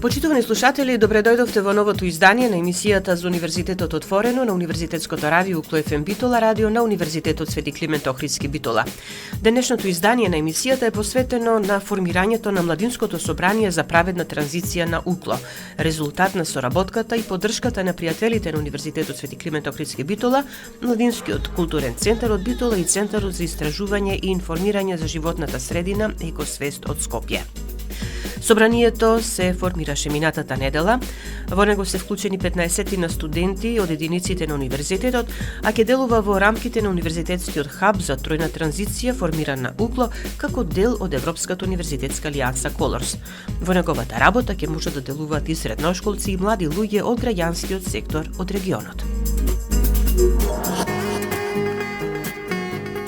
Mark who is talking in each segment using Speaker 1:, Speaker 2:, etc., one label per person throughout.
Speaker 1: Почитувани слушатели, добре дојдовте во новото издание на емисијата за Универзитетот отворено на Универзитетското радио Укло ФМ Битола, радио на Универзитетот Свети Климент Охридски Битола. Денешното издание на емисијата е посветено на формирањето на Младинското собрание за праведна транзиција на Укло, резултат на соработката и поддршката на пријателите на Универзитетот Свети Климент Охридски Битола, Младинскиот културен центар од Битола и Центарот за истражување и информирање за животната средина Екосвест од Скопје. Собранието се формираше минатата недела. Во него се вклучени 15 на студенти од единиците на универзитетот, а ќе делува во рамките на универзитетскиот хаб за тројна транзиција формиран на Укло како дел од Европската универзитетска алијанса Колорс. Во неговата работа ќе можат да делуваат и средношколци и млади луѓе од граѓанскиот сектор од регионот.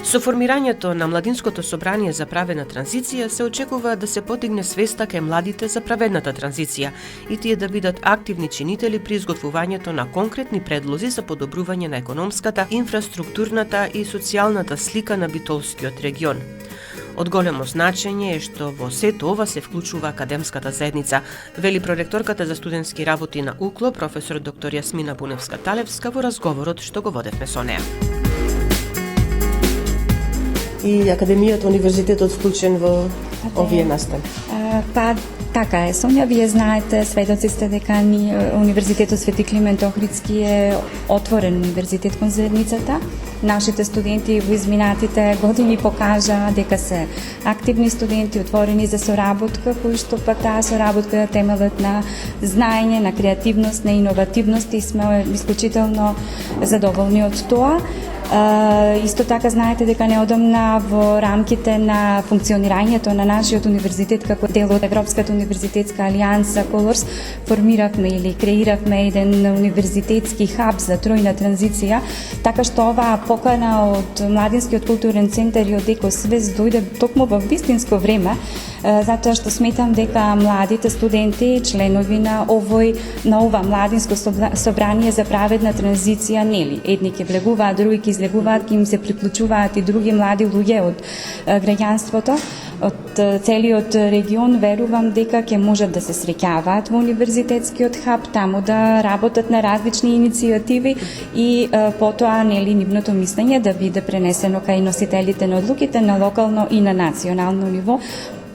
Speaker 1: Со формирањето на Младинското собрание за праведна транзиција се очекува да се подигне свеста кај младите за праведната транзиција и тие да бидат активни чинители при изготвувањето на конкретни предлози за подобрување на економската, инфраструктурната и социјалната слика на битолскиот регион. Од големо значење е што во сето ова се вклучува академската заедница, вели проректорката за студентски работи на Укло, професор доктор Јасмина Буневска-Талевска во разговорот што го водевме со неа. И Академијата, универзитетот вклучен во овие настани?
Speaker 2: Така е, Сонја, вие знаете, сведоци сте дека Универзитетот Свети Климент Охридски е отворен универзитет кон заедницата. Нашите студенти во изминатите години покажаа дека се активни студенти, отворени за соработка, кои што пак таа соработка е темелот на знаење, на креативност, на иновативност и сме исклучително задоволни од тоа. Исто така знаете дека неодамна во рамките на функционирањето на нашиот универзитет како дел од Европската универзитетска алијанса Колорс формиравме или креиравме еден универзитетски хаб за тројна транзиција, така што оваа покана од Младинскиот културен центар и од Екосвест дојде токму во вистинско време, затоа што сметам дека младите студенти, членови на ова Младинско собрание за праведна транзиција, нели, едни ќе влегуваат, други ќе излегуваат, ќе им се приклучуваат и други млади луѓе од граѓанството, од целиот регион, верувам дека ќе можат да се среќаваат во универзитетскиот хаб, таму да работат на различни иницијативи и потоа, нели, нивното мислење да биде пренесено кај носителите на одлуките на локално и на национално ниво.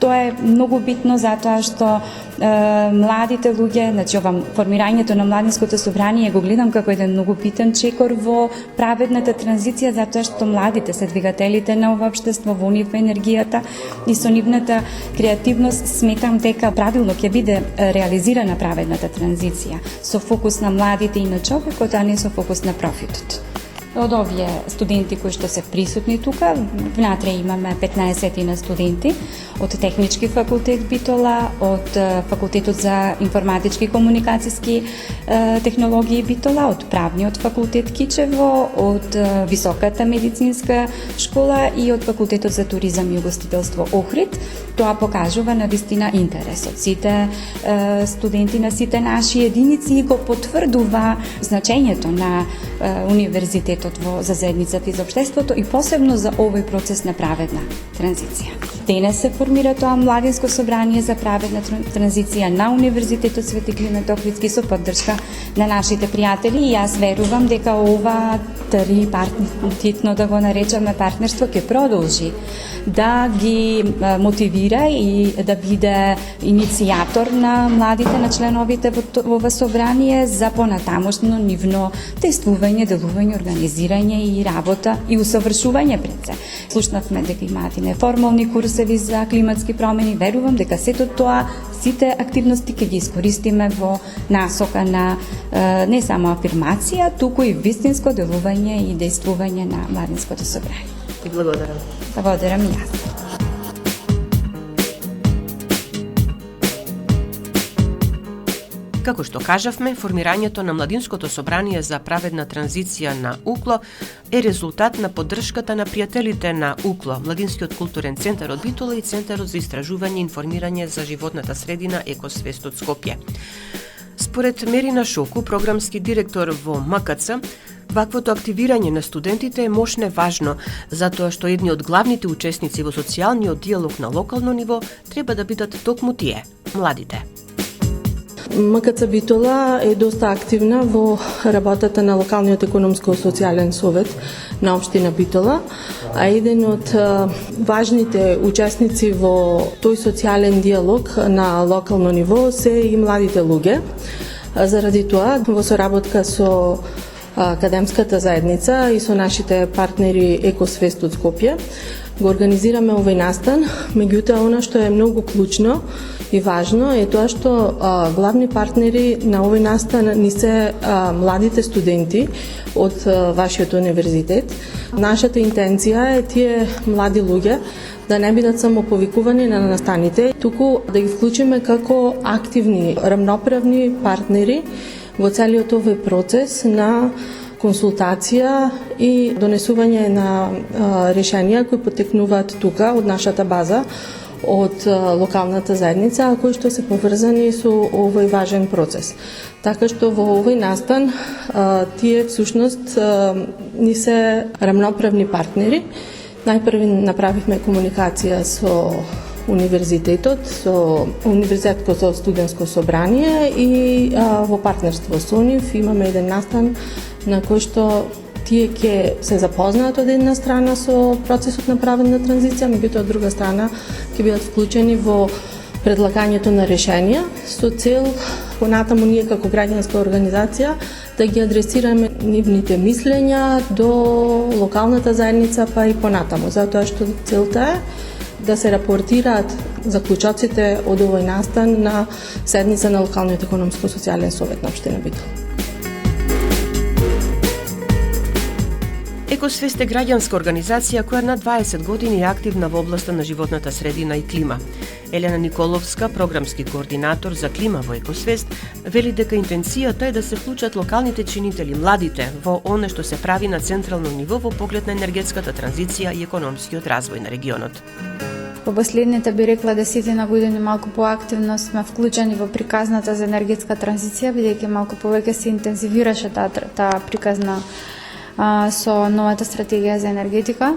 Speaker 2: Тоа е многу битно затоа што младите луѓе, значи ова формирањето на Младинското собрание го гледам како еден многу битен чекор во праведната транзиција, затоа што младите се двигателите на ова општество, во нив енергијата и со нивната креативност сметам дека правилно ќе биде реализирана праведната транзиција со фокус на младите и на човекот, а не со фокус на профитот. Од овие студенти кои што се присутни тука, внатре имаме 15 на студенти од Технички факултет Битола, од Факултетот за информатички и комуникацијски технологии Битола, од Правниот факултет Кичево, од Високата медицинска школа и од Факултетот за туризам и угостителство Охрид. Тоа покажува на вистина интерес од сите студенти на сите наши единици и го потврдува значењето на универзитетот за заедницата и за општеството и посебно за овој процес на праведна транзиција. Денес се формира тоа Младинско собрание за праведна транзиција на Универзитетот Свети Климент Охридски со поддршка на нашите пријатели и јас верувам дека ова трипартитно, да го наречеме, партнерство ќе продолжи да ги мотивира и да биде иницијатор на младите, на членовите во ова собрание за понатамошно нивно действување, делување, организирање и работа и усовршување пред се. Слушнавме дека имаат и неформални курсеви за климатски промени. Верувам дека сето тоа, сите активности ќе ги искористиме во насока на не само афирмација, туку и вистинско делување и действување на Младинското собрание.
Speaker 1: И благодарам.
Speaker 2: Благодарам и јас.
Speaker 1: Како што кажавме, формирањето на Младинското собрание за праведна транзиција на Укло е резултат на поддршката на пријателите на Укло, Младинскиот културен центар од Битола и Центарот за истражување и информирање за животната средина Екосвест од Скопје. Според Мерина Шоку, програмски директор во МКЦ, ваквото активирање на студентите е мощно важно, затоа што едни од главните учесници во социјалниот диалог на локално ниво треба да бидат токму тие, младите.
Speaker 3: МКЦ Битола е доста активна во работата на локалниот економско-социјален совет на општина Битола, а еден од важните учесници во тој социјален диалог на локално ниво се и младите луѓе. Заради тоа, во соработка со академската заедница и со нашите партнери Екосвест од Скопје, го организираме овој настан. Меѓутоа, она што е многу клучно и важно е тоа што главни партнери на овој настан ни се младите студенти од вашиот универзитет. Нашата интенција е тие млади луѓе да не бидат само повикувани на настаните, туку да ги вклучиме како активни, рамноправни партнери во целиот овој процес на консултација и донесување на решенија кои потекнуваат тука од нашата база, од локалната заедница, кои што се поврзани со овој важен процес. Така што во овој настан тие всушност ни се рамноправни партнери. Најпрви направивме комуникација со универзитетот, со универзитетското студентско собрание и во партнерство со нив имаме еден настан на кој што тие ќе се запознаат од една страна со процесот на праведна транзиција, меѓутоа од друга страна ќе бидат вклучени во предлагањето на решенија со цел понатаму ние како граѓанска организација да ги адресираме нивните мислења до локалната заедница па и понатаму, затоа што целта е да се рапортираат заклучоците од овој настан на седница на локалниот економско-социјален совет на општина Битола.
Speaker 1: Екосвест е граѓанска организација која на 20 години е активна во областа на животната средина и клима. Елена Николовска, програмски координатор за клима во Екосвест, вели дека интенцијата е да се вклучат локалните чинители, младите, во оне што се прави на централно ниво во поглед на енергетската транзиција и економскиот развој на регионот.
Speaker 4: Во последните би рекла 10 години малку поактивно сме вклучени во приказната за енергетска транзиција, бидејќи малку повеќе се интензивираше таа приказна со новата стратегија за енергетика.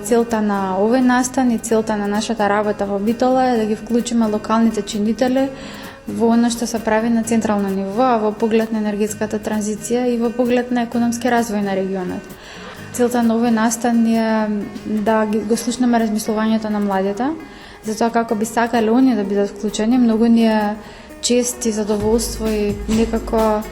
Speaker 4: Целта на овој настан и целта на нашата работа во Битола е да ги вклучиме локалните чинители во она што се прави на централно ниво, во поглед на енергетската транзиција и во поглед на економски развој на регионот. Целта на овој настан е да го слушнеме размислувањето на младите, за тоа како би сакале оние да бидат вклучени. Многу ни е чест и задоволство и некако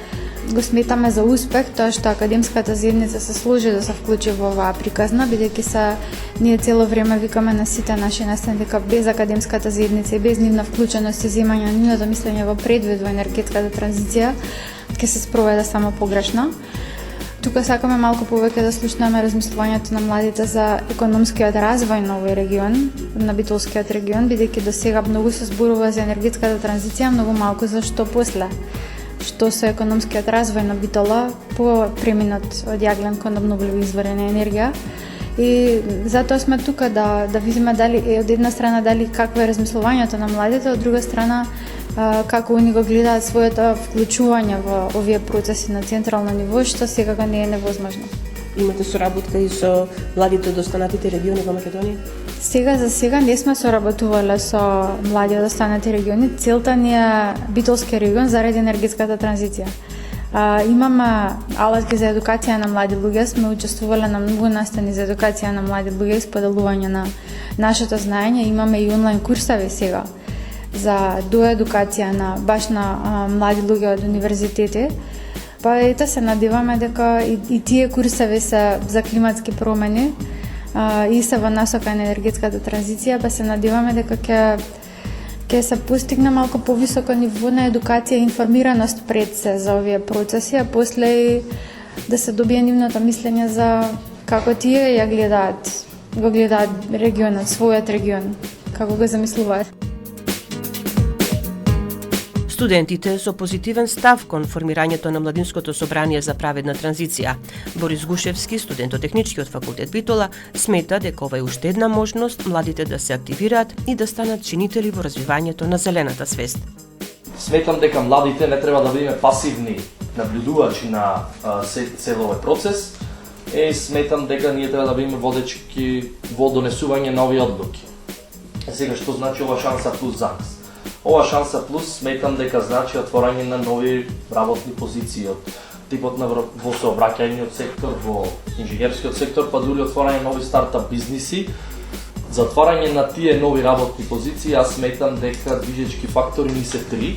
Speaker 4: го сметаме за успех тоа што академската заедница се сложи да се вклучи во оваа приказна, бидејќи ние цело време викаме на сите наши настани дека без академската заедница и без нивна вклученост и земање на нивното мислење во предвид во енергетската транзиција ќе се спроведе само погрешно. Тука сакаме малку повеќе да слушнеме размислувањето на младите за економскиот развој на овој регион, на Битолскиот регион, бидејќи до сега многу се зборува за енергетската транзиција, многу малку за што после. Што со економскиот развој на Битола по преминот од јаглен кон обновливи извори на енергија. И затоа сме тука да видиме дали од една страна дали какво е размислувањето на младите, од друга страна како они го гледаат своето вклучување во овие процеси на централно ниво, што секако не е невозможно.
Speaker 1: Имате соработка и со младите од останатите региони во Македонија?
Speaker 4: За сега не сме соработувале со млади од останати региони. Целта ни е Битолски регион заради енергетската транзиција. Имаме алатки за едукација на млади луѓе, сме учествувале на многу настани за едукација на млади луѓе и споделување на нашето знаење. Имаме и онлайн курсови сега за доедукација на млади луѓе од универзитети. Па ете се надеваме дека и тие курсови се за климатски промени и се во насока на енергетската транзиција, па се надеваме дека ќе се постигне малку повисоко ниво на едукација и информираност пред се за овие процеси, а после и да се добие нивното мислење за како тие го гледаат регионот, својот регион, како го замислуваат.
Speaker 1: Студентите со позитивен став кон формирањето на Младинското собрание за праведна транзиција. Борис Гушевски, студент од Техничкиот факултет Битола, смета дека ова е уште една можност младите да се активираат и да станат чинители во развивањето на зелената свест.
Speaker 5: Сметам дека младите не треба да бидеме пасивни наблюдувачи на цел овој процес и сметам дека ние треба да бидеме водечки во донесување на овие одлуки. Сега што значи ова шанса плюс за нас? Ова шанса плюс сметам дека значи отворање на нови работни позиции од типот на во сообраќајниот сектор, во инженерскиот сектор, па дури отворање нови стартап бизниси. За отворање на тие нови работни позиции, јас сметам дека движечки фактори ни се 3.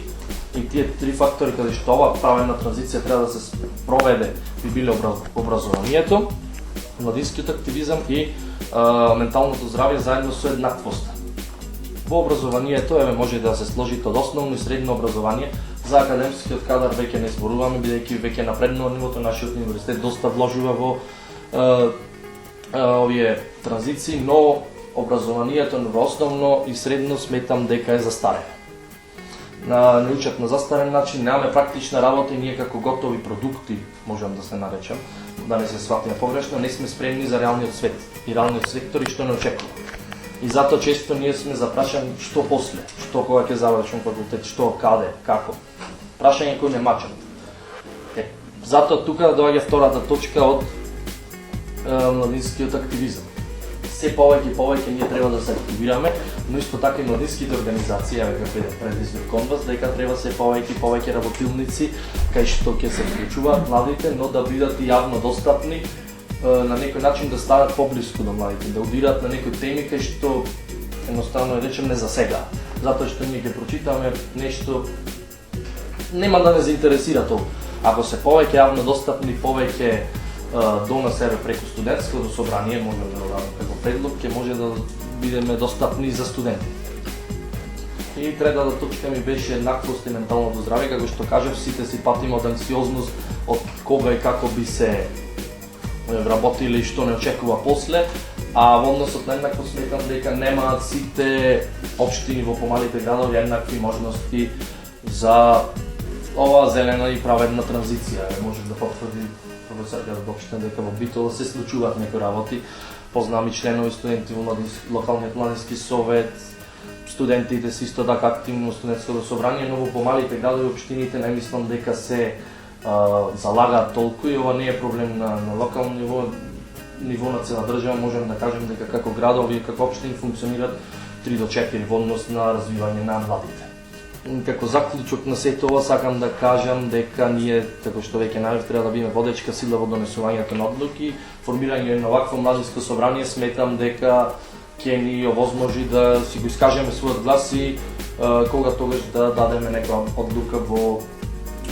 Speaker 5: И тие 3 фактори каде што ова правена транзиција треба да се проведе би биле образованието, младинскиот активизам и менталното здравје заедно со еднаквоста. Во образованието може да се сложите од основно и средно образование. За академскиот кадар веќе не зборуваме, бидејќи веќе напреднува нивото, нашиот универзитет доста вложува во овие транзиции, но образованието во основно и средно сметам дека е застарено. Не учат на застарен начин, немаме практична работа и ние како готови продукти, можам да се наречам, да не се сватиме погрешно, не сме спремни за реалниот свет и реалниот сектор и што не очекува. И затоа често ние сме запрашани што после, што кога ќе завршам факултет, што, каде, како. Прашање кои не мачат. Затоа тука доаѓа втората точка од младинскиот активизам. Се повеќе и повеќе ние треба да се активираме, но исто така и младинските организации, како е предизвик кон вас, дека треба се повеќе и повеќе работилници кај што ќе се вклучуваат младите, но да бидат и јавно достапни, на некој начин да станат поблиску до младите, да удират на некои теми кај што едноставно речем не засега. Затоа што ние ќе прочитаме нешто нема да не заинтересира тоа. Ако се повеќе јавно достапни, повеќе до на себе преку студентското собрание, можеме да дадеме како предлог, ќе може да бидеме достапни за студенти. И третата точка ми беше еднаквост и менталното здравје, како што кажав, сите си патиме од анксиозност од кога и како би се вработили и што не очекува после, а во односот на еднакво сметам дека немаат сите општини во помалите градови еднакви можности за ова зелена и праведна транзиција. Може да потврди професор Градобштен дека во Битола се случуваат некои работи. Познавам и членови студенти во локалниот младински совет, студентите се исто така активно во студентското собрание, но во помалите градови општините не мислам дека се залагаат толку и ова не е проблем на локално ниво на цела држава. Можем да кажем дека како градови и како општини функционираат 3 до 4 во однос на развивање на младите. Како заклучок на сето ова сакам да кажам дека ние, како што веќе најав, треба да биме водечка сила во донесувањето на одлуки. Формирање на вакво младинско собрание сметам дека ќе ни овозможи да си го искажеме својот глас и кога тогаш да дадеме некоја одлука во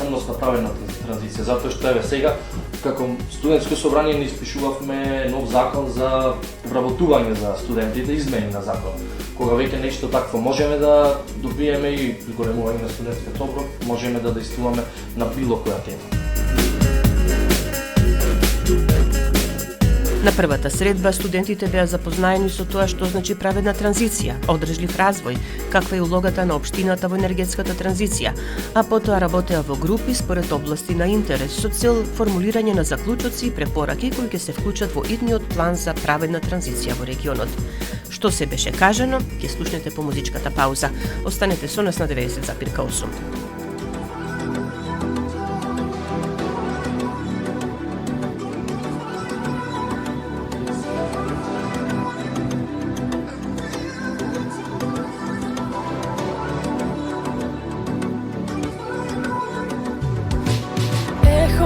Speaker 5: односно правена транзиција. Затоа што еве сега како студентско собрание не испишувавме нов закон за вработување за студентите, измени на закон. Кога веќе нешто такво можеме да добиеме и приголемување на студентскиот оброк, можеме да действуваме на било која тема.
Speaker 1: На првата средба студентите беа запознаени со тоа што значи праведна транзиција, одржлив развој, каква е улогата на општината во енергетската транзиција, а потоа работеа во групи според области на интерес со цел формулирање на заклучоци и препораки кои ќе се вклучат во идниот план за праведна транзиција во регионот. Што се беше кажано, ќе слушнете по музичката пауза. Останете со нас на 90,8.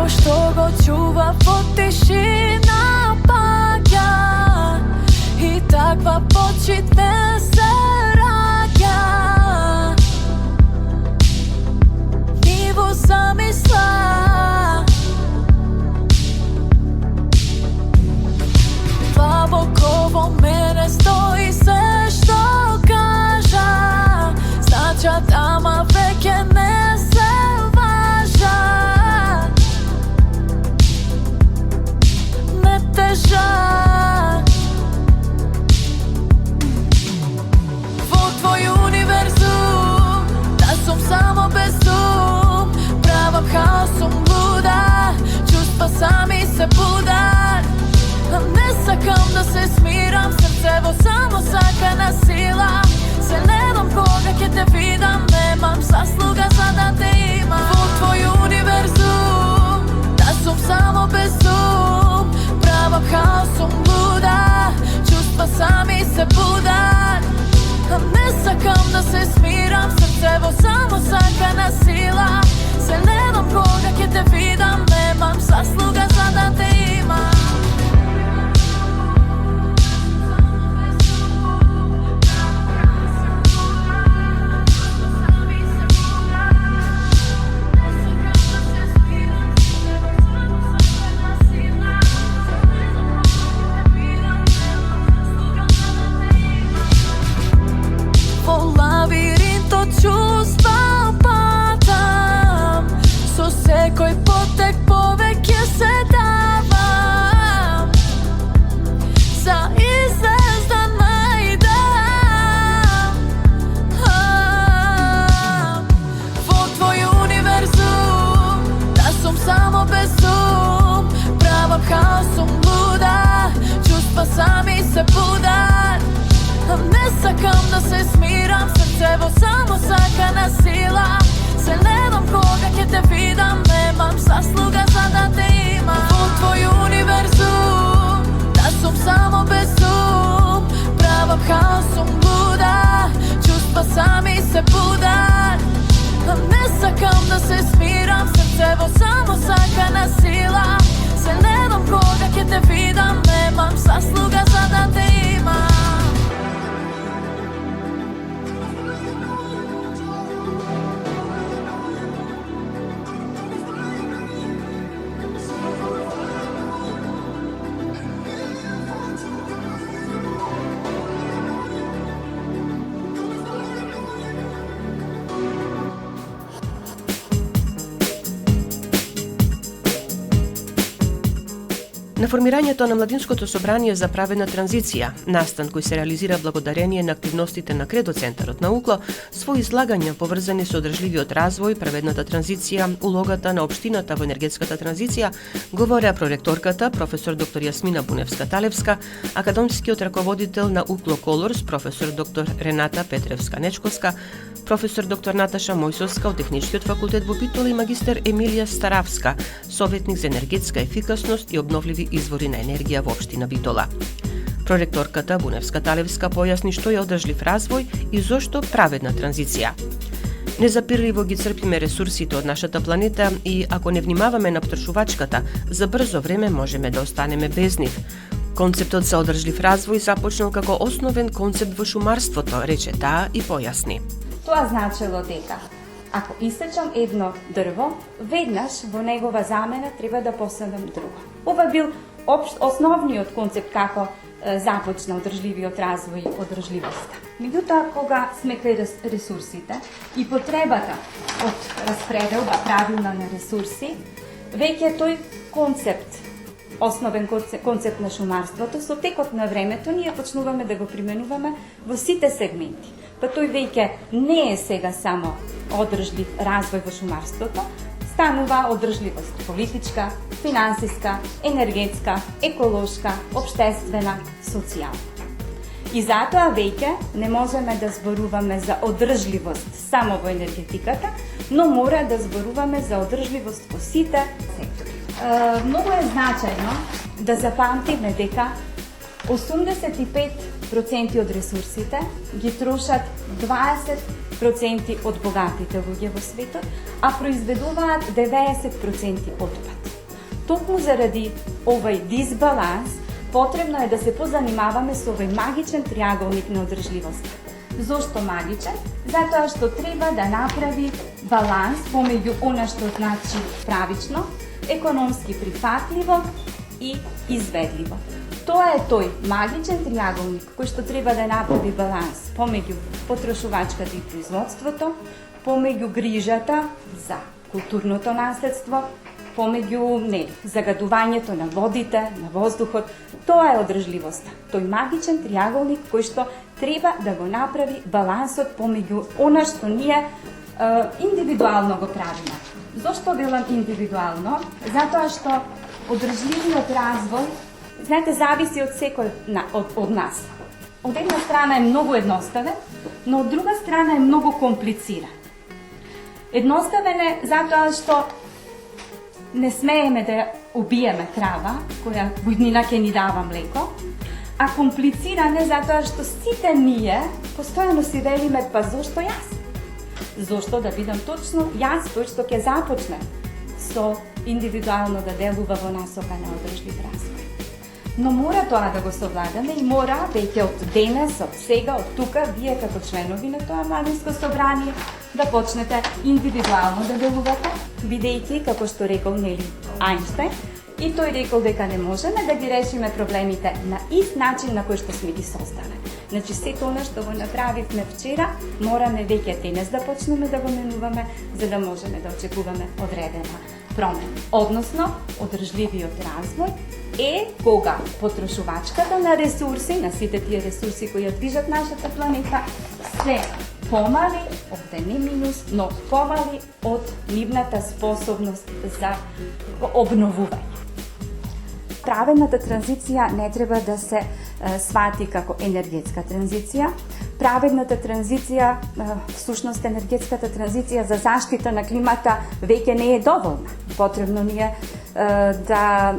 Speaker 6: Што го чува во тишина паѓа и таква почит не се раѓа. Ни во замисла длабоко во мене стои се што кажа, значат ама веќе не се важа. Во твој универзум, да сум само безум, правам хаосум луда, чувства сами се будат. Не сакам да се смирам, срцево само сака на сила. Се недам кога ќе те видам, немам заслуга за да те имам. Во твој универзум, да сум само безум, правам хаосум луда, чувства сами се будат. Не сакам да се смирам, срцево те видам, немам заслуга за да те имам. Чувства патам, со секој потек повеќе се давам, за излез да најдам. Во твој универзум, да сум само безум, правам хаосом луда, чувства сами се будат. Не сакам да се смирам, срцево само сака на сила. Се недам кога ќе те видам, немам заслуга за да те имам. Во твој универзум, да сум само безум, правам хаосом луда, чувства сами се будат. Не сакам да се смирам, срцево само сака на сила. Се недам кога ќе те видам, немам заслуга за да те имам.
Speaker 1: На формирањето на Младинското собрание за праведна транзиција, настан кој се реализира благодарение на активностите на Кредо центарот на УКЛО, своји излагања поврзани со одржливиот развој, праведната транзиција, улогата на општината во енергетската транзиција, говореа проректорката професор доктор Јасмина Буневска-Талевска, академскиот раководител на УКЛО Колорс професор доктор Рената Петревска-Нечковска, професор доктор Наташа Мојсовска од Техничкиот факултет во Битола и магистер Емилија Старавска, советник за енергетска ефикасност и обновливи извори на енергија во општина Битола. Проректорката Буневска-Талевска појасни што е одржлив развој и зошто праведна транзиција. Незапирливо ги црпиме ресурсите од нашата планета и ако не внимаваме на потрошувачката, за брзо време можеме да останеме без нив. Концептот за одржлив развој започнал како основен концепт во шумарството, рече таа и појасни.
Speaker 2: Тоа значело дека ако исечам едно дрво, веднаш во негова замена треба да посадам друго. Ова бил основниот концепт како започна одржливиот развој и одржливоста. Меѓутоа, кога сме кај ресурсите и потребата од распределба правилна на ресурси, веќе тој концепт, основен концепт на шумарството, со текот на времето ние почнуваме да го применуваме во сите сегменти. Па тој веќе не е сега само одржлив развој во шумарството, станува одржливост политичка, финансиска, енергетска, еколошка, општествена, социјална. И затоа веќе не можеме да зборуваме за одржливост само во енергетиката, но мора да зборуваме за одржливост во сите сектори. Многу е значајно да запамтиме дека 85% од ресурсите ги трошат 20% од богатите луѓе во светот, а произведуваат 90% отпад. Токму заради овој дисбаланс, потребно е да се позанимаваме со овој магичен триаголник на одржливост. Зошто магичен? Затоа што треба да направи баланс помеѓу она што значи правично, економски прифатливо и изведливо. Тоа е тој магичен триаголник кој што треба да направи баланс помеѓу потрошувачката и производството, помеѓу грижата за културното наследство, помеѓу загадувањето на водите, на воздухот. Тоа е одржливоста. Тој магичен триаголник кој што треба да го направи балансот помеѓу она што ние индивидуално го правиме. Зошто велам индивидуално? Затоа што одржливиот развој, знаете, зависи од секој од нас. Од една страна е многу едноставен, но од друга страна е многу комплициран. Едноставен е затоа што не смееме да убиеме крава, која буднина ќе ни дава млеко, а комплициран е затоа што сите ние постојано си велиме, па зошто јас? Зошто, да бидам точно, јас тој што ќе започне смисол индивидуално да делува во насока на одржлив развој. Но мора тоа да го совладаме и мора веќе од денес, од сега, од тука, вие како членови на тоа младинско собрание да почнете индивидуално да делувате, бидејќи, како што рекол Нели Ајнштајн, и тој рекол дека не можеме да ги решиме проблемите на ист начин на кој што сме ги создале. Значи, сето она што го направивме вчера, мораме веќе денес да почнеме да го менуваме, за да можеме да очекуваме одредена промена. Односно, одржливиот развој е кога потрошувачката на ресурси, на сите тие ресурси кои ја движат нашата планета, се помали, овде не минус, но помали од нивната способност за обновување. Праведната транзиција не треба да се свати како енергетска транзиција. Праведната транзиција, всушност енергетската транзиција за заштита на климата веќе не е доволна. Потребно ни е да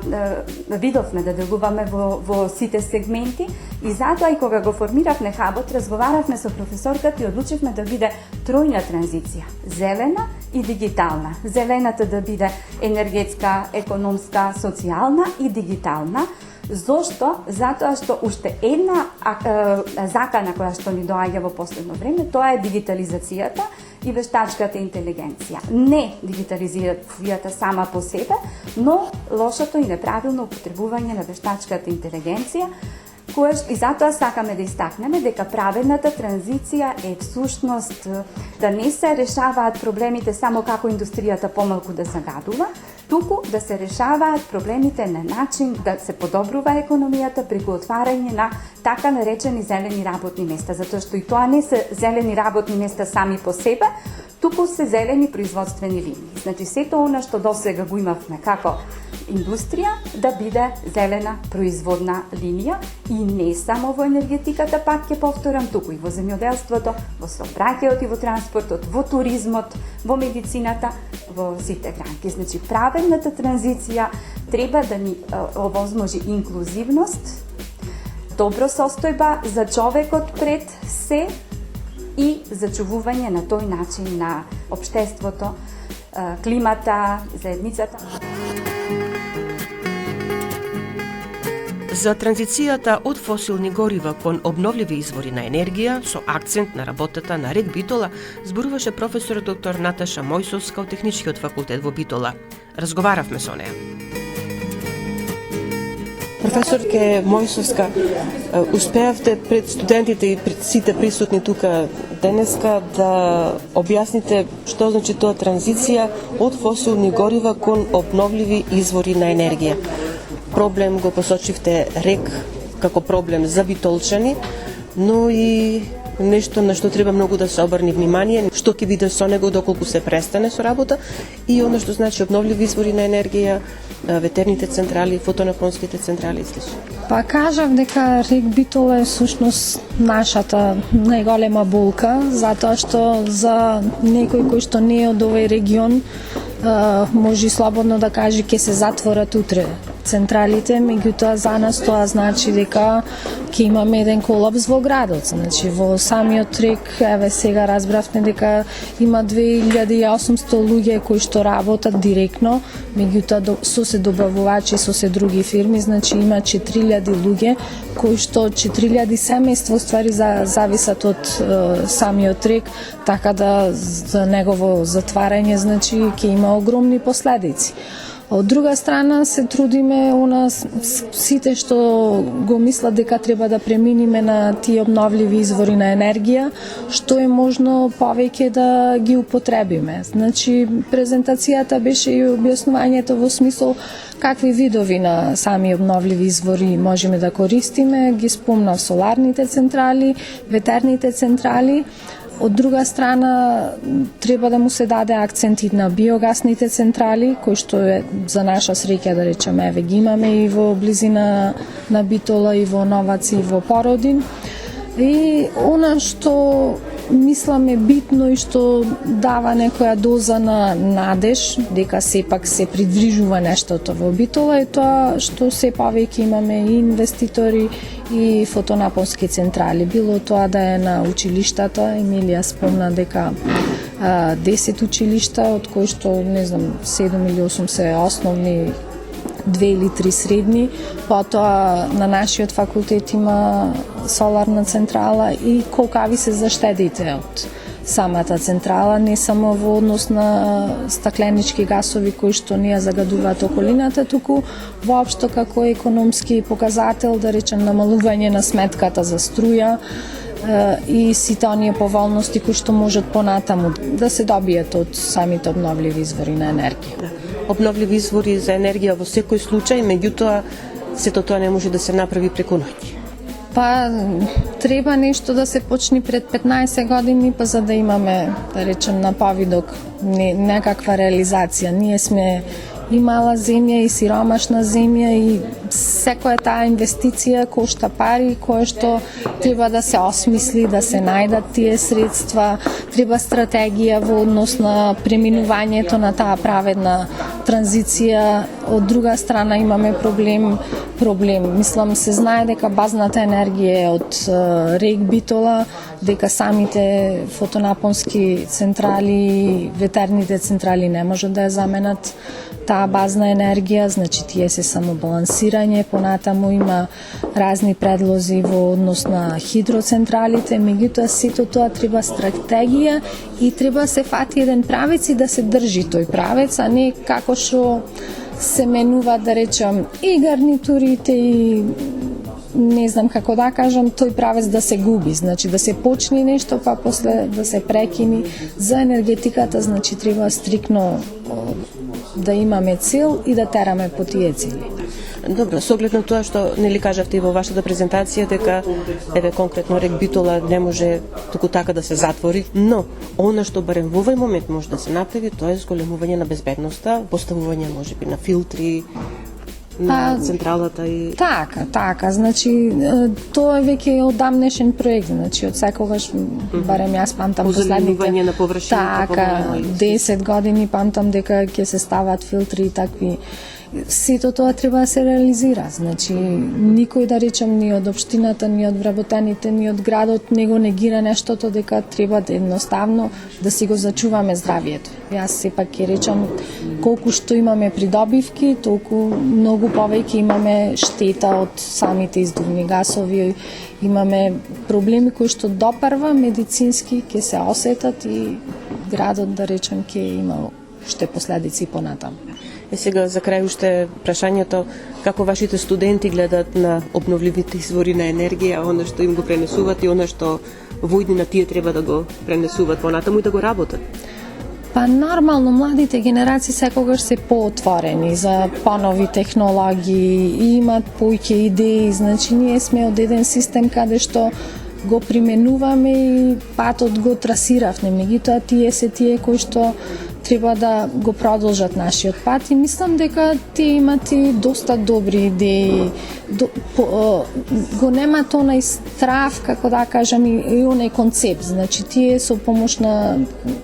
Speaker 2: видовме да делуваме во сите сегменти и затоа и кога го формиравме хабот, разговаравме со професорката и одлучивме да биде тројна транзиција, зелена и дигитална. Зелената да биде енергетска, економска, социјална и дигитална. Зошто? Затоа што уште една закана која што ни доаѓа во последно време, тоа е дигитализацијата и вештачката интелигенција. Не дигитализацијата сама по себе, но лошото и неправилно употребување на вештачката интелигенција, и затоа сакаме да истакнеме дека праведната транзиција е всушност да не се решаваат проблемите само како индустријата помалку да загадува, туку да се решаваат проблемите на начин да се подобрува економијата преку отварање на така наречени зелени работни места, затоа што и тоа не се зелени работни места сами по себе, туку се зелени производствени линии. Значи сето она што досега го имавме како индустрија да биде зелена производна линија и не само во енергетиката, пак ќе повторам, туку и во земјоделството, во сообраќајот и во транспортот, во туризмот, во медицината, во сите гранки. Значи праведната транзиција треба да ни овозможи инклузивност, добро состојба за човекот пред се и зачувување на тој начин на општеството, климата, заедницата.
Speaker 1: За транзицијата од фосилни горива кон обновливи извори на енергија со акцент на работата на РЕК Битола зборуваше професор доктор Наташа Мојсовска од Техничкиот факултет во Битола. Разговаравме со неа.
Speaker 7: Професорке Мојсовска, успеавте пред студентите и пред сите присутни тука денеска да објасните што значи тоа транзиција од фосилни горива кон обновливи извори на енергија. Проблем го посочивте РЕК како проблем за битолчани, но и нешто на што треба многу да се обрни внимание, што ќе биде со него доколку се престане со работа и оно што значи обновливи извори на енергија, ветерните централи, фотонапонските централи и слично.
Speaker 8: Па кажав дека РЕК Битола е всушност нашата најголема болка, затоа што за некој кој што не е од овој регион може слободно да каже ќе се затворат утре централите, меѓутоа за нас тоа значи дека ќе имаме еден колапс во градот. Значи во самиот РЕК, еве сега разбравме дека има 2800 луѓе кои што работат директно, меѓутоа со се добавувачи со се други фирми, значи има 4000 луѓе кои што 4000 семејства ствари зависат од самиот РЕК, така да за негово затварање значи ќе има огромни последици. Од друга страна се трудиме сите што го мислат дека треба да преминиме на тие обновливи извори на енергија, што е можно повеќе да ги употребиме. Значи презентацијата беше и објаснувањето во смисол какви видови на сами обновливи извори можеме да користиме, ги спомнав соларните централи, ветерните централи. Од друга страна, треба да му се даде акцент и на биогасните централи, кои што е за наша среќа, да речеме, еве ги имаме и во близина на Битола, и во Новац, и во Породин. И она што мислам е битно и што дава некоја доза на надеж дека сепак се придвижува нештото во Битола е тоа што се повеќе имаме и инвеститори и фотонапонски централи. Било тоа да е на училиштата, Емилија спомна дека 10 училишта, од кои што, не знам, 7 или 8 се основни, 2 или 3 средни, потоа на нашиот факултет има соларна централа и колкави се заштедите од самата централа, не само во однос на стакленички гасови кои што не ја загадуваат околината, туку воопшто како економски показател, да речем, намалување на сметката за струја и сите оние поволности кои што можат понатаму да се добијат од самите обновливи извори на енергија.
Speaker 7: Обновливи извори за енергија во секој случај, меѓутоа сето тоа не може да се направи преку ноќ.
Speaker 8: Па треба нешто да се почне пред 15 години, па за да имаме, да речем, на повидок некаква реализација. Ние сме и мала земја и сиромашна земја и секоја таа инвестиција кошта пари, кое што треба да се осмисли, да се најдат тие средства, треба стратегија во однос на преминувањето на таа праведна транзиција. Од друга страна имаме проблем. Мислам, се знае дека базната енергија е од РЕК Битола, дека самите фотонапонски централи, ветерните централи не можат да ја заменат таа базна енергија, значи тие се само балансирање, понатаму има разни предлози во однос на хидроцентралите, меѓутоа сето тоа треба стратегија и треба се фати еден правец и да се држи тој правец, а не како што се менува, да речем, и гарнитурите и не знам како да кажам, тој правец да се губи, значи да се почне нешто, па после да се прекини. За енергетиката, значи треба стрикно да имаме цел и да тераме по тие цели.
Speaker 7: Добро, со оглед на тоа што нели кажавте и во вашата презентација дека еве конкретно РЕК Битола не може туку така да се затвори, но она што барем во овој момент може да се направи, тоа е зголемување на безбедноста, поставување можеби на филтри на централата и
Speaker 8: Така, значи тоа е веќе одамнешен проект, значи од секогаш барем јас памтам
Speaker 7: последните на површината,
Speaker 8: 10 години памтам дека ќе се стават филтри и такви. Сето тоа треба да се реализира, значи никој, да речем, ни од општината, ни од вработените, ни од градот не го негира нештото, дека треба да едноставно да си го зачуваме здравието. Јас сепак ќе речам, колку што имаме придобивки, толку многу повеќе имаме штета од самите издувни гасови, имаме проблеми кои што допарва медицински ќе се осетат и градот, да речем, ќе има уште последици понатаму.
Speaker 7: Сега за крај уште прашањето, како вашите студенти гледат на обновливите извори на енергија, она што им го пренесуват и она што во иднина тие треба да го пренесуват понатаму и да го работат?
Speaker 8: Па нормално, младите генерации секогаш се поотворени за понови технологии и имат поиќе идеи, значи ние сме од еден систем каде што го применуваме и патот го трасиравме, меѓутоа тие се тие кои што треба да го продолжат нашиот пат и мислам дека тие имат и доста добри идеи, го немат онај страв, како да кажам, и онај концепт, значи тие со помош на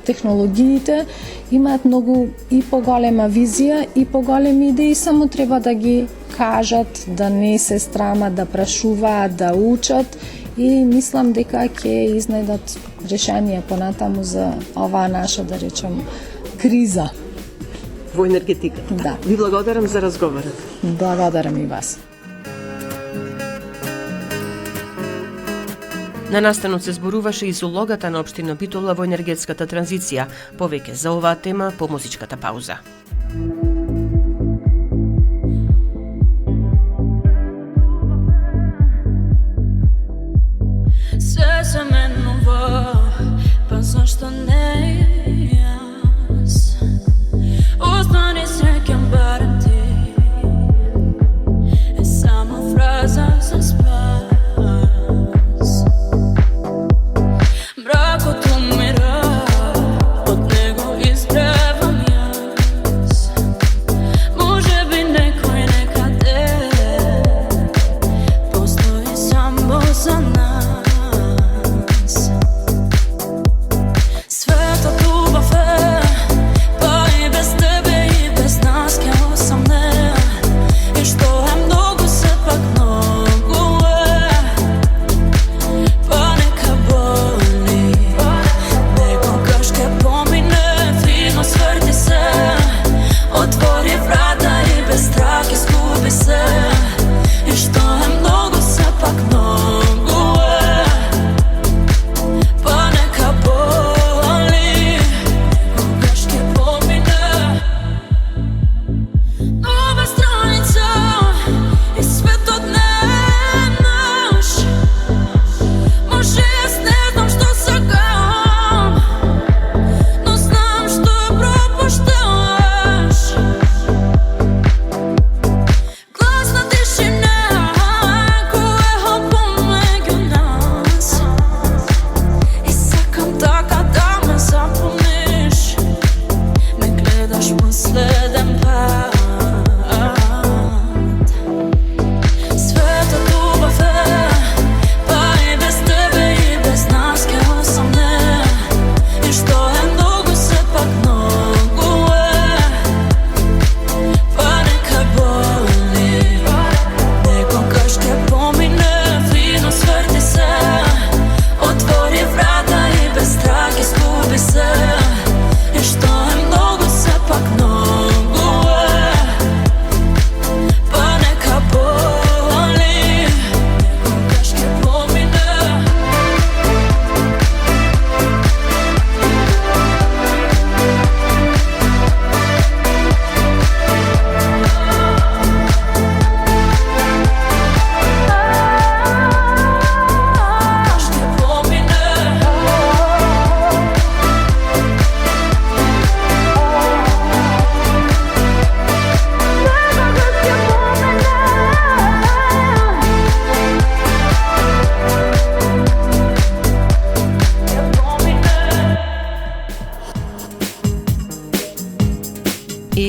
Speaker 8: технологиите имаат многу и поголема визија и поголеми идеи, само треба да ги кажат, да не се срамат, да прашуваат, да учат и мислам дека ќе изнајдат решение понатаму за оваа наша, да речем, криза
Speaker 7: во енергетиката.
Speaker 8: Да.
Speaker 7: Ви благодарам за разговорот.
Speaker 8: Благодарам и вас.
Speaker 1: На настанот се зборуваше и со улогата на општина Битола во енергетската транзиција. Повеќе за оваа тема по музичката пауза.
Speaker 6: Се се менува, па зашто не јас? Остани среќен барем ти, е само фраза за спас. Мракот умира, од него изгревам јас. Може би некој некаде постои само за нас. Светот убав е, па и без тебе и без нас ќе осам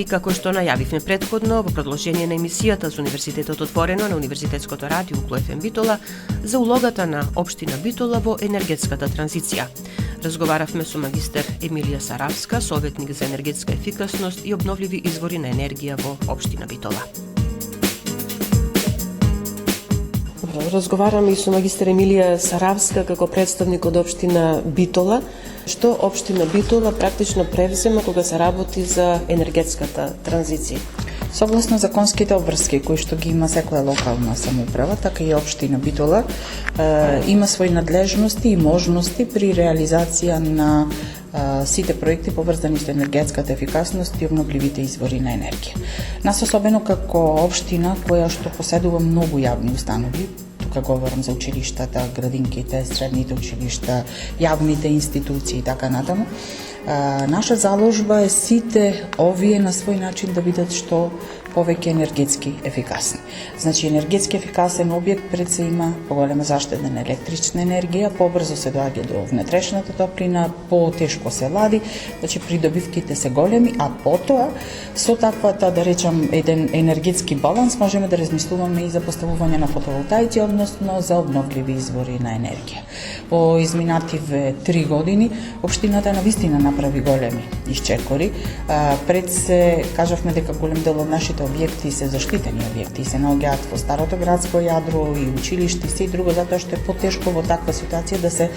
Speaker 1: И како што најавивме претходно во продолжение на емисијата за Универзитетот отворено на Универзитетското радио Укло ФМ Битола за улогата на општина Битола во енергетската транзиција. Разговаравме со магистер Емилија Саравска, советник за енергетска ефикасност и обновливи извори на енергија во општина Битола.
Speaker 7: Разговараме и со магистер Емилија Саравска како представник од општина Битола. Што општина Битола практично превзема кога се работи за енергетската транзиција?
Speaker 9: Согласно законските обврски кои што ги има секоја локална самоуправа, така и општина Битола има своји надлежности и можности при реализација на сите проекти поврзани со енергетската ефикасност и обновливите извори на енергија. Нас особено како општина која што поседува многу јавни установи, тука говорам за училиштата, градинките, средните училишта, јавните институции и така натаму, наша заложба е сите овие на свој начин да бидат што повеќе енергетски ефикасни. Значи, енергетски ефикасен објект пред се има поголема заштеда на електрична енергија, побрзо се доаѓа до внетрешната топлина, потешко се лади, значи придобивките се големи, а потоа со таквата, да речам, еден енергетски баланс можеме да размислуваме и за поставување на фотоволтаици, односно за обновливи извори на енергија. Во изминативе 3 години општината навистина направи големи исчекори. Пред се кажавме дека голем дел од нашите објекти се заштитени објекти и се наоѓаат во старото градско јадро и училиште и се друго, затоа што е потешко во таква ситуација да се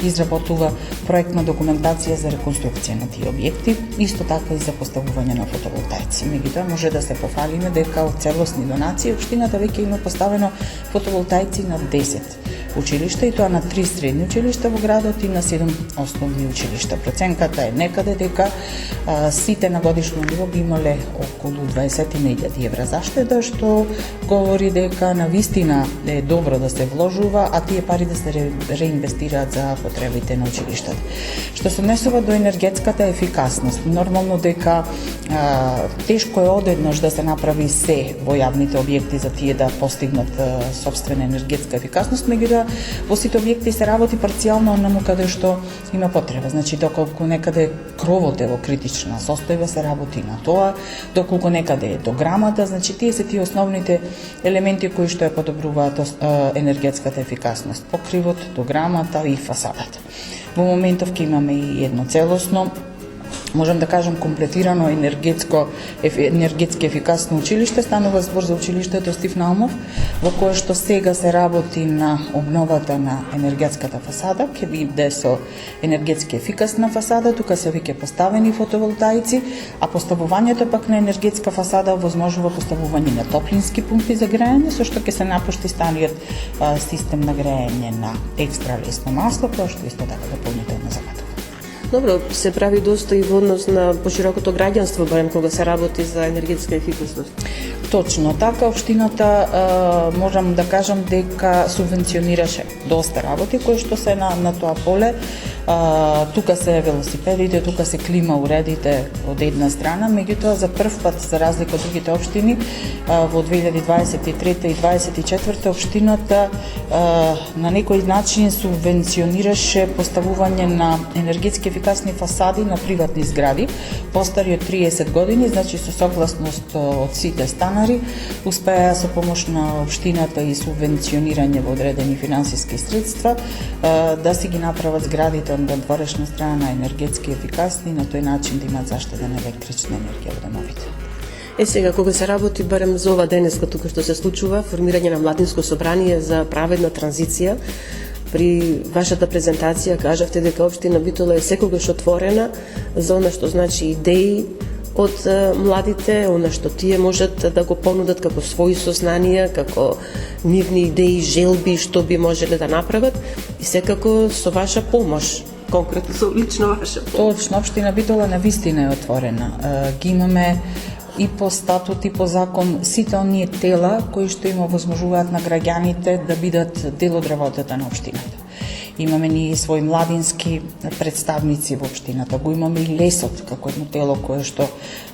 Speaker 9: изработува проектна документација за реконструкција на тие објекти, исто така и за поставување на фотоволтаици. Меѓутоа може да се пофалиме дека од целосни донации општината веќе има поставено фотоволтаици на 10 училишта и тоа на 3 средни училишта во градот и на 7 основни училишта. Проценката е некаде дека сите на годишно ниво би имале околу 20.000 евра заштеда, што говори дека навистина е добро да се вложува, а тие пари да се реинвестираат за потребите на училиштата. Што се однесува до енергетската ефикасност, нормално дека тешко е одеднаш да се направи се во јавните објекти за тие да постигнат сопствена енергетска ефикасност, меѓутоа во сите објекти се работи парцијално онаму каде што има потреба. Значи, доколку некаде кровот е во критична состојба, се работи на тоа, доколку некаде е дограмата, значи тие се тие основните елементи кои што ја подобруваат енергетската ефикасност. Покривот, дограмата и фасадата. Во моментов ќе имаме и едно целосно, можам да кажам комплетирано енергетски ефикасно училиште. Станува збор за училиштето Стив Наумов, во кое што сега се работи на обновата на енергетската фасада, ќе биде со енергетски ефикасна фасада, тука се веќе поставени фотоволтаици, а поставувањето пак на енергетска фасада возможува поставување на топлински пумпи за грејање, со што ќе се напушти стариот систем на грејање на екстра лесно масло, кој што исто така дополнително загатува.
Speaker 7: Добро, се прави доста и во однос на поширокото граѓанство, барем кога се работи за енергетска ефикасност.
Speaker 9: Точно така, општината можам да кажам дека субвенционираше доста работи кои што се на тоа поле. Тука се велосипедите, тука се клима уредите од една страна, меѓутоа за прв пат, за разлика од другите општини, во 2023 и 2024 општината на некој начин субвенционираше поставување на енергетски ефикасни фасади на приватни згради, постари од 30 години, значи со согласност од сите станари, успеа со помош на општината и субвенционирање во одредени финансиски средства да си ги направат зградите од надворешна страна енергетски ефикасни, на тој начин да имаат заштеда на електрична енергија во домовите.
Speaker 7: Сега, кога се работи барем за ова денеска, тука што се случува, формирање на младинско собрание за праведна транзиција, при вашата презентација кажавте дека општина Битола е секогаш отворена за она што значи идеи од младите, она што тие можат да го понудат како своји сознанија, како нивни идеи, желби, што би можеле да направат и секако со ваша помош, конкретно со лично ваша помош.
Speaker 9: Точно, општина Битола навистина е отворена. Ги имаме и по статут и по закон сите оние тела кои што им овозможуваат на граѓаните да бидат дел од работата на општината. Имаме ни своји младински представници во општината, го имаме и лесот како едно тело кое што,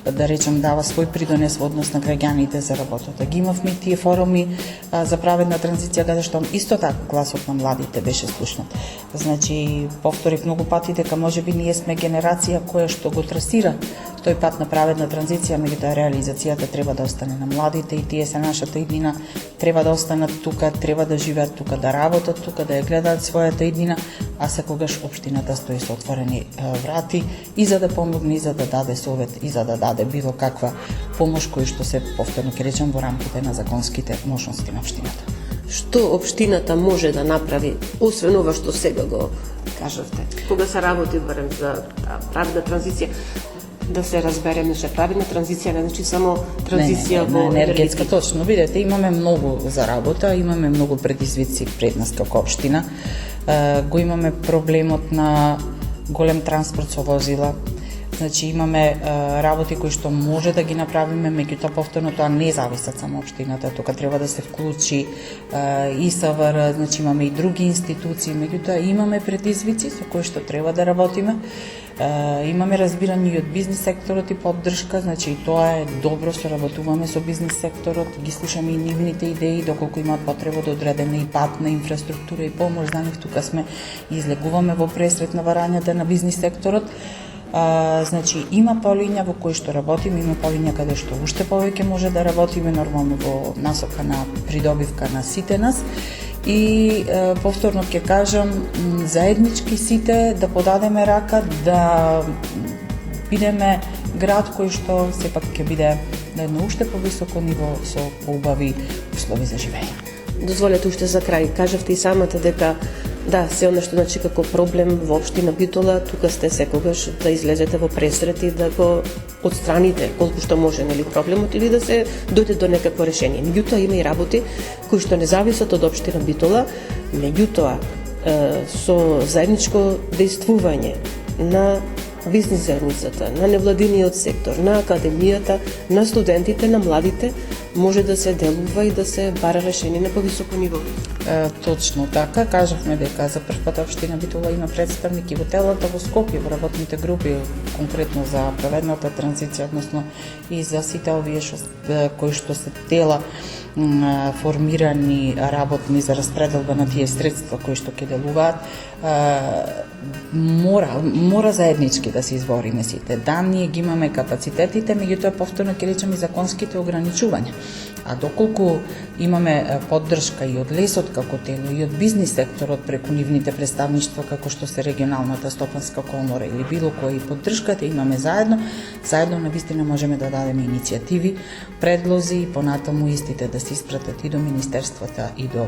Speaker 9: да речем, дава свој придонес во однос на граѓаните за работата. Ги имавме и тие форуми за праведна транзиција, каде што исто така гласот на младите беше слушнат. Значи, повторив многу пати дека можеби ние сме генерација која што го трасира тој пат на праведна транзиција, меѓутоа реализацијата треба да остане на младите и тие се нашата иднина, треба да останат тука, треба да живеат тука, да работат тука, да ја гледаат својата иднина, а секогаш општината стои со отворени врати и за да помогне, и за да даде совет, и за да даде било каква помош кој што се повторно ќе речем во рамките на законските можности на општината.
Speaker 7: Што општината може да направи, освен ова што сега го кажавте? Кога се работи барем за праведна транзиција, да се разбереме, че праведна транзиција не значи само транзиција во
Speaker 9: енергетска. Точно, видете, имаме многу за работа, имаме многу предизвици пред нас како општина. Го имаме проблемот на голем транспорт со возила. Значи имаме работи кои што може да ги направиме, меѓутоа повторно тоа не зависат само општината, тука треба да се вклучи и СВР, значи имаме и други институции, меѓутоа имаме предизвици со кои што треба да работиме. Имаме разбирање и од бизнис секторот и поддршка, значи и тоа е добро, соработуваме со бизнис секторот, ги слушаме и нивните идеи, доколку имаат потреба да одредена и патна инфраструктура и помош за нив, тука сме и излегуваме во пресрет на барањата на бизнис секторот. Значи има полиња во кои што работиме, има полиња каде што уште повеќе може да работиме, нормално во насока на придобивка на сите нас. И повторно ќе кажам, заеднички сите да подадеме рака, да бидеме град кој што сепак ќе биде на едно уште повисоко ниво со поубави услови за живење.
Speaker 7: Дозволете уште за крај, кажавте и самата дека да, се она што значи како проблем во општина Битола, тука сте секогаш да излезете во пресрет и да го отстраните колку што може, нели, проблемот или да се дојде до некакво решение. Меѓутоа има и работи кои што не зависат од општина Битола, меѓутоа со заедничко действување на бизнис заедницата, на невладиниот сектор, на академијата, на студентите, на младите, може да се делува и да се бара решение на повисоко ниво.
Speaker 9: Точно така, кажавме дека за прв пат општина Битола има представники во телата во Скопје, во работните групи, конкретно за праведната транзиција, односно и за сите овие кои што се тела формирани работни за распределба на тие средства кои што ќе делуваат, мора заеднички да се избориме сите. Да, ние ги имаме капацитетите, меѓутоа повторно ќе речеме законските ограничувања. А доколку имаме поддршка и од лесот како тело и од бизнис секторот преку нивните представништва како што се регионалната стопанска комора или било која и поддршката имаме заедно навистина можеме да дадеме иницијативи, предлози и понатаму истите да се испратат и до министерствата и до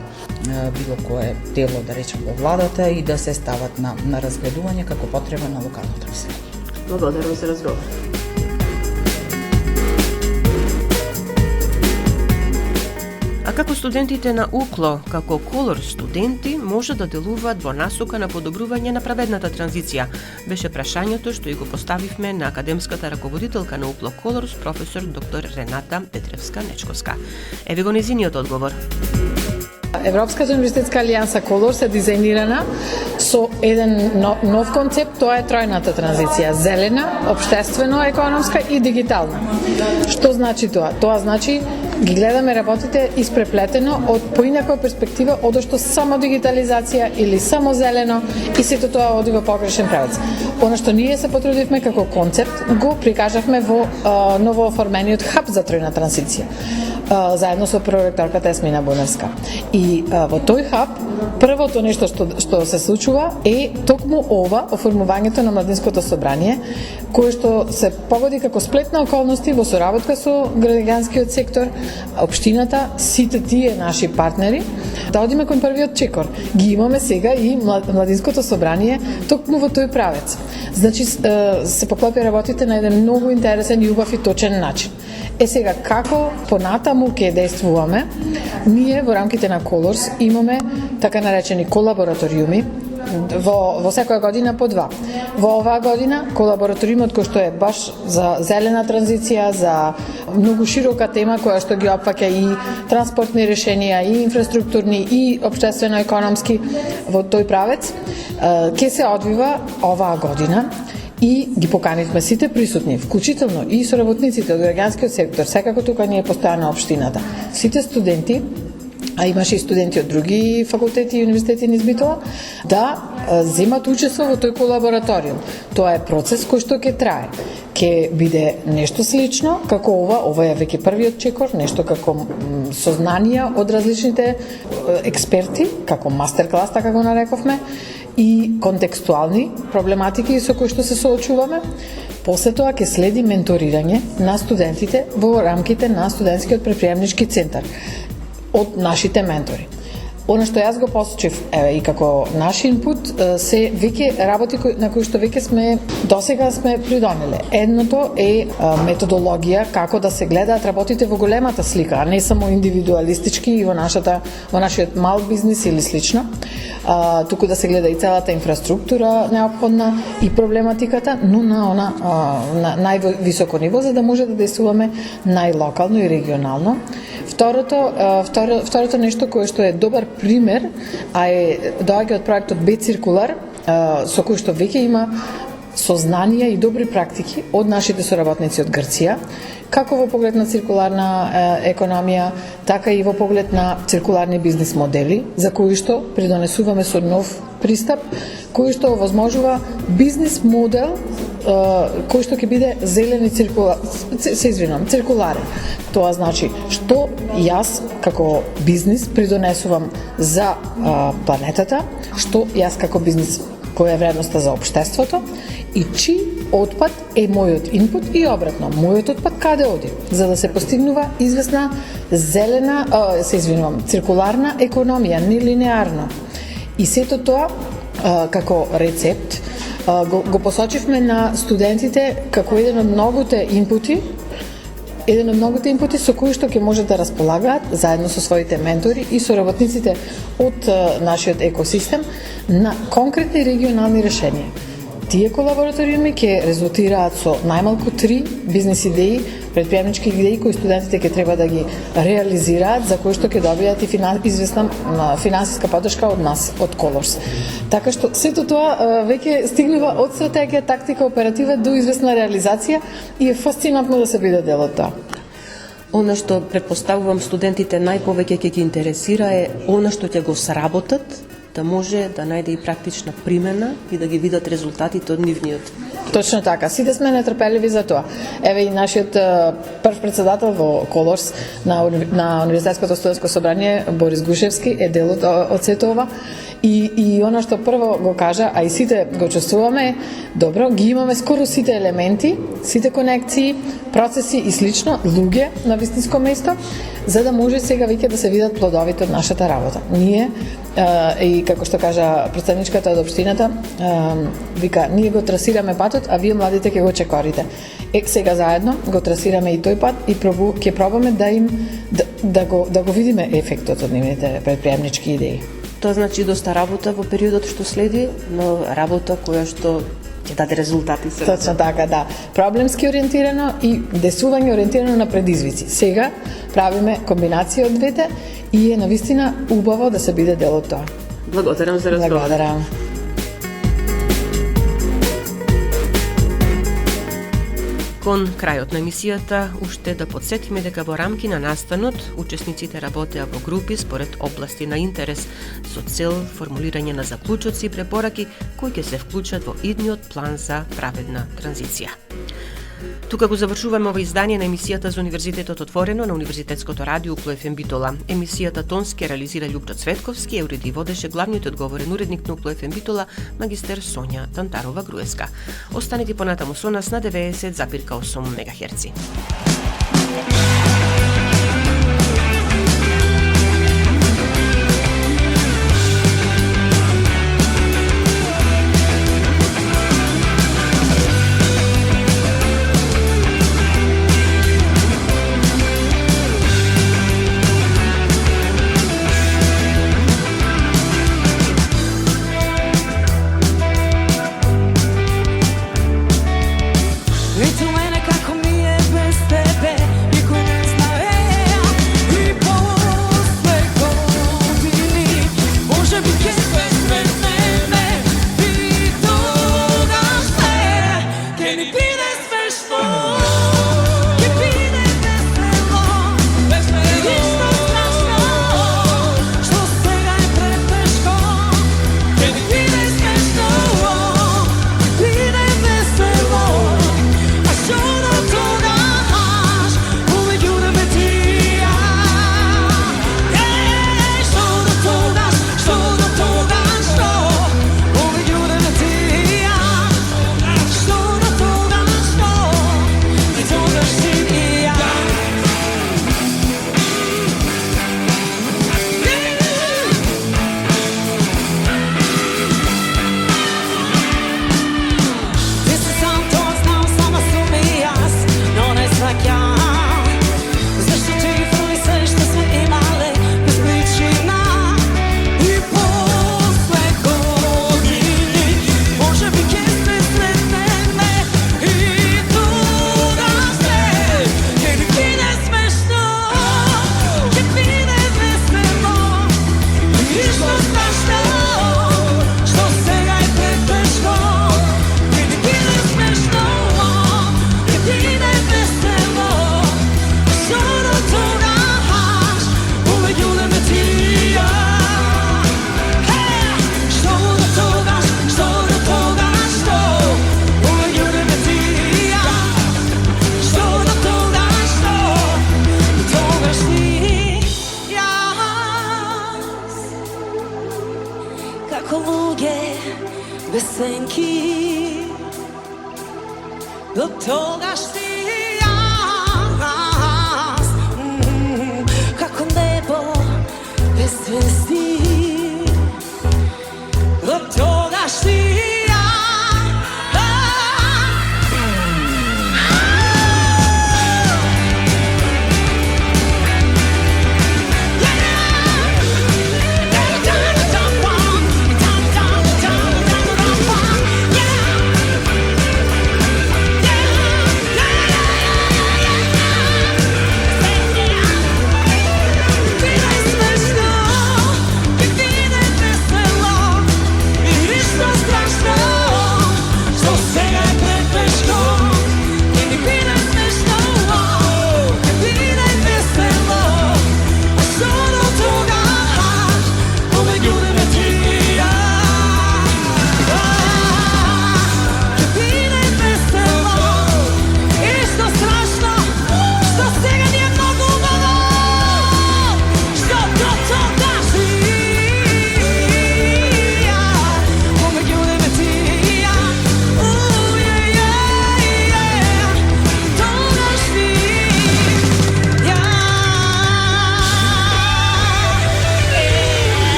Speaker 9: било кое тело, да речем, во владата и да се стават на разгледување како потреба на локалното население.
Speaker 7: Благодарам за разговор. А како студентите на УКЛО, како колор студенти, може да делуваат во насока на подобрување на праведната транзиција? Беше прашањето што и го поставивме на академската раководителка на УКЛО Колорс, професор доктор Рената Петревска-Нечковска. Еве го нејзиниот одговор.
Speaker 10: Европската универзитетска алијанса Колорс е дизајнирана со еден нов концепт, тоа е тројната транзиција: зелена, општествено-економска и дигитална. Што значи тоа? Тоа значи ги гледаме работите испреплетено од поинаква перспектива од што само дигитализација или само зелено и сето тоа оди во погрешен правец. Она што ние се потрудивме како концепт го прикажавме во ново оформениот хаб за тројна транзиција, заедно со проректорката Есмина Буневска. И во тој хаб првото нешто што се случува е токму ова оформувањето на младинското собрание, кое што се погоди како сплет на околности во соработка со граѓанскиот сектор, општината, сите тие наши партнери, да одиме кон првиот чекор. Ги имаме сега и младинското собрание токму во тој правец. Значи се поклопи работите на еден многу интересен и убав и точен начин. Сега, како понатаму ќе действуваме, ние во рамките на Колорс имаме така наречени колабораториуми, во секоја година по два. Во оваа година колабораториумот кој што е баш за зелена транзиција, за многу широка тема која што ги опфаќа и транспортни решенија, и инфраструктурни, и општествено-економски во тој правец, ќе се одвива оваа година. И ги поканивме сите присутни, вклучително и соработниците од граѓанскиот сектор, секако тука ние постојано општината, сите студенти а имаше и студенти од други факултети и универзитети низ Битола, да земат учество во тој колабораториум. Тоа е процес кој што ќе трае. Ќе биде нешто слично, како ова е веќе првиот чекор, нешто како сознанија од различните експерти, како мастер-клас, така го нарековме, и контекстуални проблематики со кои што се соочуваме. После тоа ќе следи менторирање на студентите во рамките на студентскиот предприемнички центар од нашите ментори. Она што јас го посочив и како наш инпут се веќе работи на кои што веќе сме досега сме придонеле. Едното е методологија како да се гледаат работите во големата слика, а не само индивидуалистички и во нашиот мал бизнис или слично. Туку да се гледа и целата инфраструктура неопходна и проблематиката, но на највисоко ниво, за да може да действуваме најлокално и регионално. Второто нешто кое што е добар пример, доаѓа од проектот Б-Циркулар, со кој што веќе има сознанија и добри практики од нашите соработници од Грција, како во поглед на циркуларна економија, така и во поглед на циркуларни бизнис модели, за кои што придонесуваме со нов пристап, кој што овозможува бизнис модел кој што ќе биде зелени циркуларен. Тоа значи што јас како бизнис придонесувам за планетата, што јас како бизнис која е вредноста за општеството и чиј отпад е мојот инпут и обратно, мојот отпад каде оди, за да се постигнува известна зелена, циркуларна економија, нелинеарна. И сето тоа како рецепт го посочивме на студентите како еден од многуте инпути со кои што ќе можат да располагаат заедно со своите ментори и соработниците од нашиот екосистем на конкретни регионални решенија. Тие колабораториуми ќе резултираат со најмалку 3 бизнис идеи, предприемнички идеи кои студентите ќе треба да ги реализираат, за кои што ќе добијат и известна финансиска поддршка од нас, од Colors. Така што сето тоа веќе стигнува од стратегија, тактика, оператива до известна реализација и е фасцинантно да се биде дел од тоа.
Speaker 1: Она што претпоставувам студентите најповеќе ќе ги интересира е она што ќе го сработат, да може да најде и практична примена и да ги видат резултатите од нивниот.
Speaker 10: Точно така, сите сме нетрпеливи за тоа. Еве и нашиот прв председател во Colors на Универзитетското студентско собрание Борис Гушевски е дел од сето ова. И она што прво го кажа, а и сите го чувствуваме, добро, ги имаме скоро сите елементи, сите конекции, процеси и слично, луѓе на вистинско место, за да може сега веќе да се видат плодовите од нашата работа. Ние, и како што кажа представничката од општината, вика, ние го трасираме патот, а вие младите ќе го чекорите. Сега заедно го трасираме и тој пат и ќе пробаме да го видиме ефектот од нивните предприемнички идеи.
Speaker 1: Тоа значи доста работа во периодот што следи, но работа која што ќе даде резултати.
Speaker 10: Точно така, да. Проблемски ориентирано и действување ориентирано на предизвици. Сега правиме комбинација од двете и е навистина убаво да се биде дел од тоа.
Speaker 1: Благодарам за разговор.
Speaker 10: Благодарам.
Speaker 1: Кон крајот на емисијата, уште да подсетиме дека во рамки на настанот, учесниците работеа во групи според области на интерес, со цел формулирање на заклучоци и препораки кои ќе се вклучат во идниот план за праведна транзиција. Тука го завршуваме ова издание на емисијата за Универзитетот отворено на Универзитетското радио Укло ФМ Битола. Емисијата тонски реализира Љупчо Цветковски, уреди и водеше главниот одговорен уредник на Укло ФМ Битола, магистер Сонја Тантарова-Груевска. Останете понатаму со нас на 90,8 МГц.
Speaker 6: Rečeno mene kako mi je bez te како луѓе без сенки. До тогаш ти јас, како небо без звезди. До тогаш ти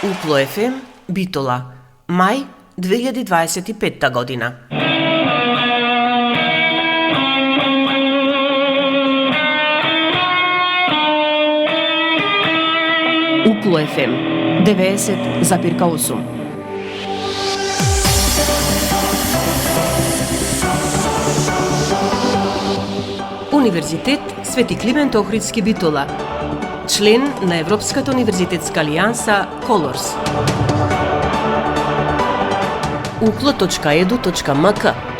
Speaker 1: Упло ФМ, Битола, мај 2025 година. Упло ФМ 90,8. Универзитет Свети Климент Охридски Битола. Член на Европската универзитетска алијанса Колорс. uklo.edu.mk